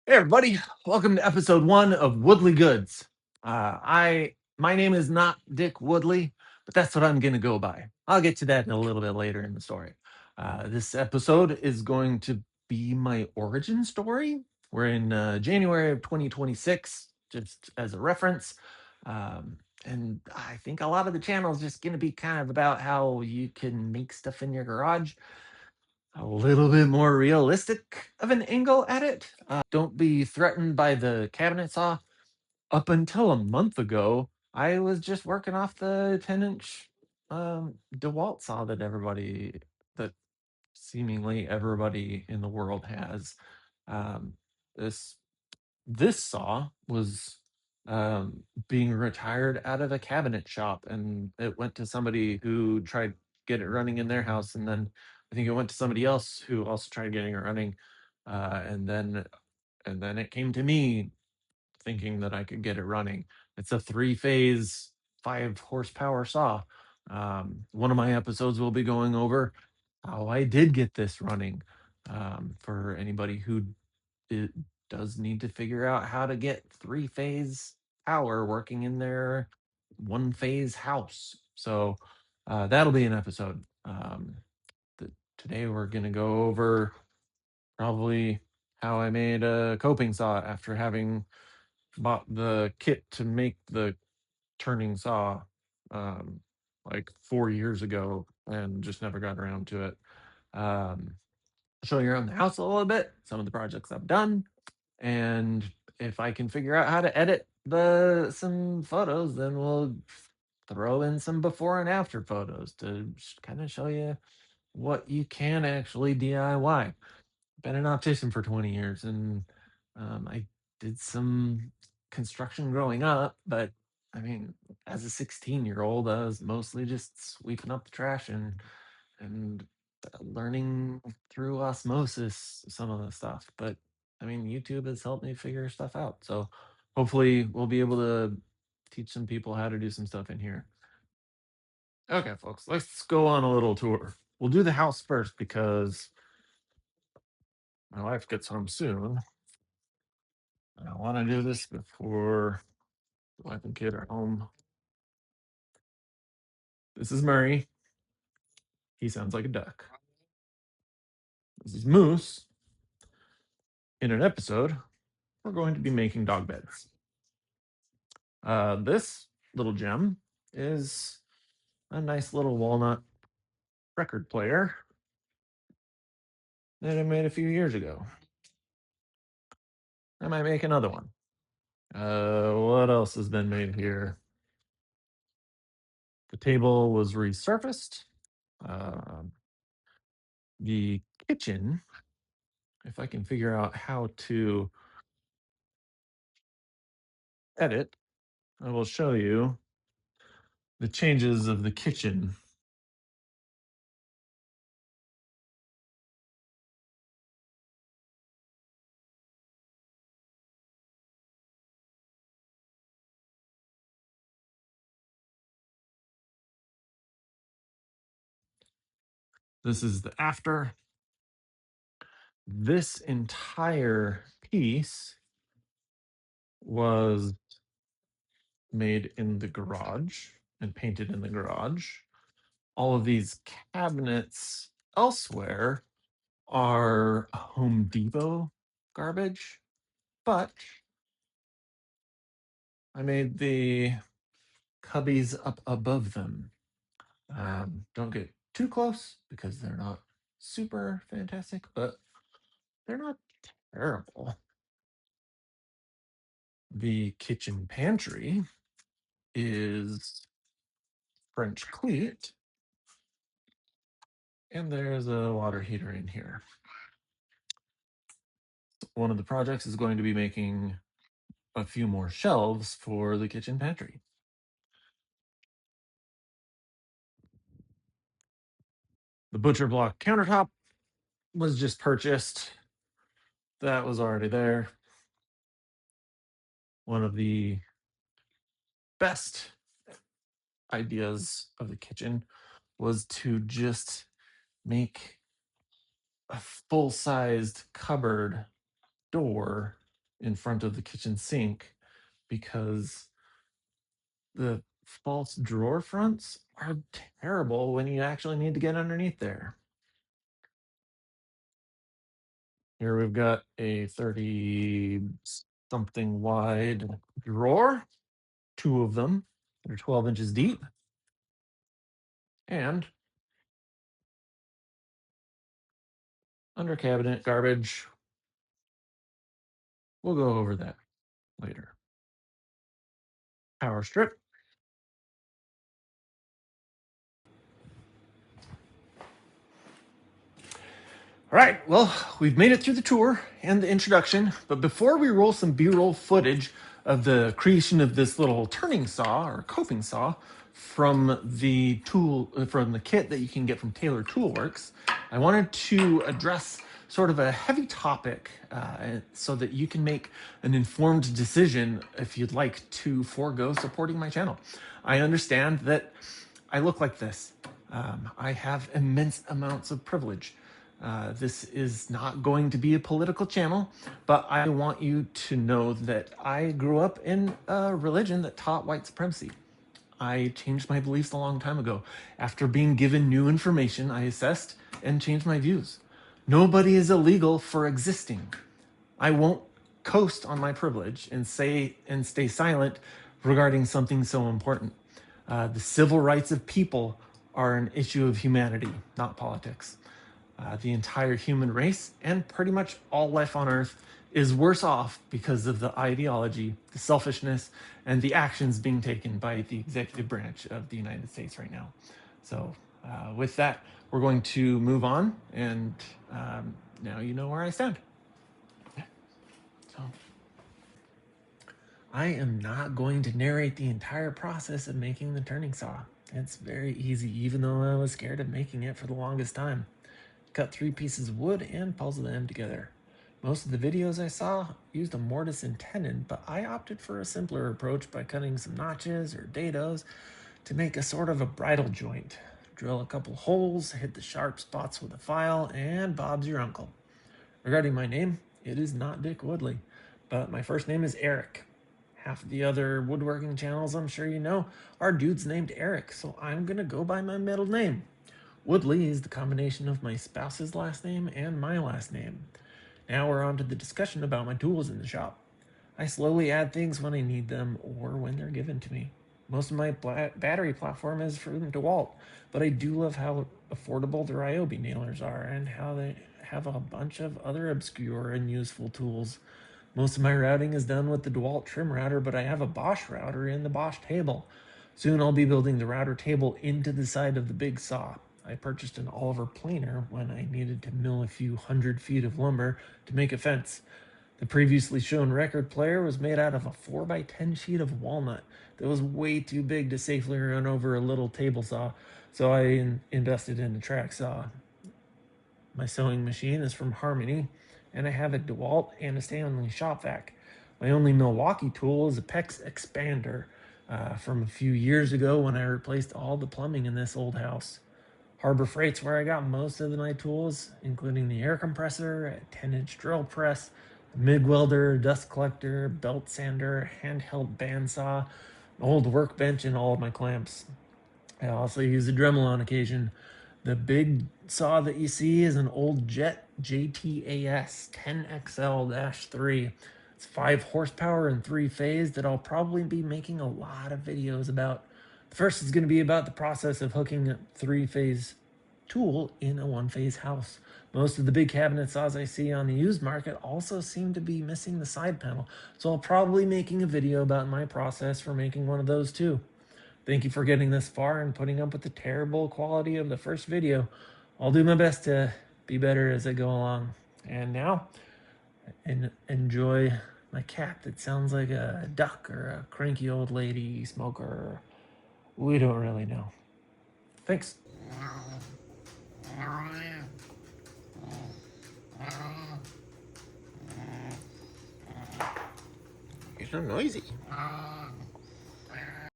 Hey everybody, welcome to episode 1 of Woodley Goods. My name is not Dick Woodley, but that's what I'm gonna go by. I'll get to that in a little bit later in the story. This episode is going to be my origin story. We're in January of 2026, just as a reference. And I think a lot of the channel is just gonna be kind of about how you can make stuff in your garage a little bit more realistic of an angle at it. Don't be threatened by the cabinet saw. Up until a month ago, I was just working off the 10-inch DeWalt saw that seemingly everybody in the world has. Um, this this saw was being retired out of a cabinet shop, and it went to somebody who tried to get it running in their house, and then I think it went to somebody else who also tried getting it running, and then it came to me thinking that I could get it running. It's a three-phase, 5 horsepower saw. One of my episodes will be going over how I did get this running. For anybody who it does need to figure out how to get three-phase power working in their one-phase house. So that'll be an episode. Today we're going to go over probably how I made a coping saw after having bought the kit to make the turning saw um, like 4 years ago and just never got around to it. Um, show you around the house a little bit, some of the projects I've done, and if I can figure out how to edit some photos, then we'll throw in some before and after photos to kind of show you what you can actually DIY. Been an optician for 20 years, and I did some construction growing up, but I mean, as a 16-year-old, I was mostly just sweeping up the trash and learning through osmosis some of the stuff. But I mean, YouTube has helped me figure stuff out. So hopefully we'll be able to teach some people how to do some stuff in here. Okay, folks, let's go on a little tour. We'll do the house first because my wife gets home soon. And I want to do this before the wife and kid are home. This is Murray. He sounds like a duck. This is Moose. In an episode, we're going to be making dog beds. This little gem is a nice little walnut record player that I made a few years ago. I might make another one. What else has been made here? The table was resurfaced. Uh, the kitchen, if I can figure out how to edit, I will show you the changes of the kitchen. This is the after. This entire piece was made in the garage and painted in the garage. All of these cabinets elsewhere are Home Depot garbage, but I made the cubbies up above them. Don't get too close because they're not super fantastic, but they're not terrible. The kitchen pantry is French cleat, and there's a water heater in here. One of the projects is going to be making a few more shelves for the kitchen pantry. The butcher block countertop was just purchased. That was already there. One of the best ideas of the kitchen was to just make a full-sized cupboard door in front of the kitchen sink because the false drawer fronts are terrible when you actually need to get underneath there. Here we've got a 30 something wide drawer, two of them. They're 12 inches deep. And under cabinet garbage. We'll go over that later. Power strip. All right, well, we've made it through the tour and the introduction, but before we roll some B-roll footage of the creation of this little turning saw or coping saw from the kit that you can get from Taylor Toolworks, I wanted to address sort of a heavy topic so that you can make an informed decision if you'd like to forego supporting my channel. I understand that I look like this. I have immense amounts of privilege. This is not going to be a political channel, but I want you to know that I grew up in a religion that taught white supremacy. I changed my beliefs a long time ago. After being given new information, I assessed and changed my views. Nobody is illegal for existing. I won't coast on my privilege and stay silent regarding something so important. The civil rights of people are an issue of humanity, not politics. The entire human race and pretty much all life on Earth is worse off because of the ideology, the selfishness, and the actions being taken by the executive branch of the United States right now. So with that, we're going to move on, and now you know where I stand. So I am not going to narrate the entire process of making the turning saw. It's very easy, even though I was scared of making it for the longest time. Cut 3 pieces of wood and puzzle them together. Most of the videos I saw used a mortise and tenon, but I opted for a simpler approach by cutting some notches or dados to make a sort of a bridle joint. Drill a couple holes, hit the sharp spots with a file, and Bob's your uncle. Regarding my name, it is not Dick Woodley, but my first name is Eric. Half of the other woodworking channels I'm sure you know are dudes named Eric, so I'm gonna go by my middle name. Woodley is the combination of my spouse's last name and my last name. Now we're on to the discussion about my tools in the shop. I slowly add things when I need them or when they're given to me. Most of my battery platform is from DeWalt, but I do love how affordable the Ryobi nailers are and how they have a bunch of other obscure and useful tools. Most of my routing is done with the DeWalt trim router, but I have a Bosch router in the Bosch table. Soon I'll be building the router table into the side of the big saw. I purchased an Oliver planer when I needed to mill a few 100 feet of lumber to make a fence. The previously shown record player was made out of a 4x10 sheet of walnut that was way too big to safely run over a little table saw, so I invested in a track saw. My sewing machine is from Harmony, and I have a DeWalt and a Stanley shop vac. My only Milwaukee tool is a PEX expander from a few years ago when I replaced all the plumbing in this old house. Harbor Freight's where I got most of my tools, including the air compressor, a 10-inch drill press, a MIG welder, dust collector, belt sander, handheld bandsaw, an old workbench, and all of my clamps. I also use a Dremel on occasion. The big saw that you see is an old Jet JTAS 10XL-3. It's 5 horsepower and 3-phase that I'll probably be making a lot of videos about. The first is going to be about the process of hooking a 3-phase tool in a 1-phase house. Most of the big cabinet saws I see on the used market also seem to be missing the side panel, so I'll probably be making a video about my process for making one of those too. Thank you for getting this far and putting up with the terrible quality of the first video. I'll do my best to be better as I go along. And now, enjoy my cat that sounds like a duck or a cranky old lady smoker. We don't really know. Thanks. You're so noisy.